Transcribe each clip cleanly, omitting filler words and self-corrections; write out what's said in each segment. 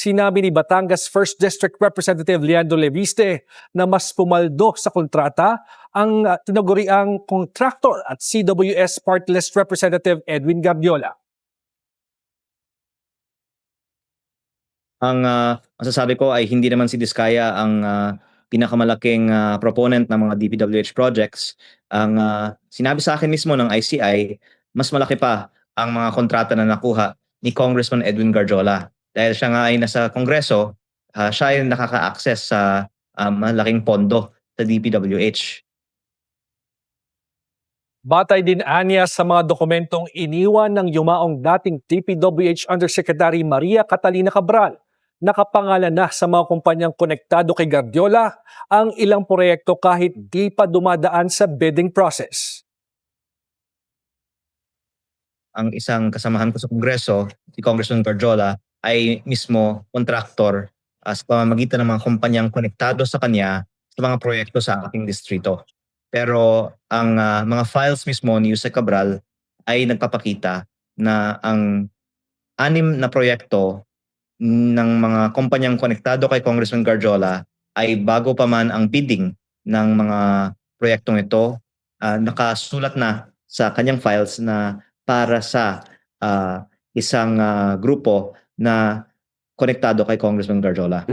Sinabi ni Batangas 1st District Representative Leandro Leviste na mas pumaldo sa kontrata ang tinaguriang contractor at CWS Party List Representative Edwin Gardiola. Ang masasabi ko ay hindi naman si Diskaya ang pinakamalaking proponent ng mga DPWH projects. Ang sinabi sa akin mismo ng ICI, mas malaki pa ang mga kontrata na nakuha ni Congressman Edwin Gardiola. Dahil siya nga ay nasa Kongreso, siya ay nakaka-access sa malaking pondo sa DPWH. Batay din anya sa mga dokumentong iniwan ng yumaong dating DPWH Undersecretary Maria Catalina Cabral, nakapangalan na sa mga kumpanyang konektado kay Gardiola ang ilang proyekto kahit di pa dumadaan sa bidding process. Ang isang kasamahan ko sa Kongreso, si Congressman Gardiola, ay mismo kontraktor sa pamamagitan ng mga kumpanyang konektado sa kanya sa mga proyekto sa aking distrito. Pero ang mga files mismo ni Yusek Cabral ay nagpapakita na ang 6 na proyekto ng mga kumpanyang konektado kay Congressman Gardiola ay bago pa man ang bidding ng mga proyektong ito, nakasulat na sa kanyang files na para sa isang grupo na konektado kay Congressman Gardiola.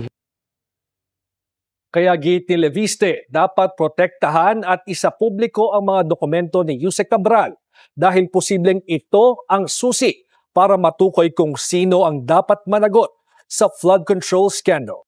Kaya git ni Leviste, dapat protektahan at isapubliko ang mga dokumento ni Yusek Cabral dahil posibleng ito ang susi para matukoy kung sino ang dapat managot sa flood control scandal.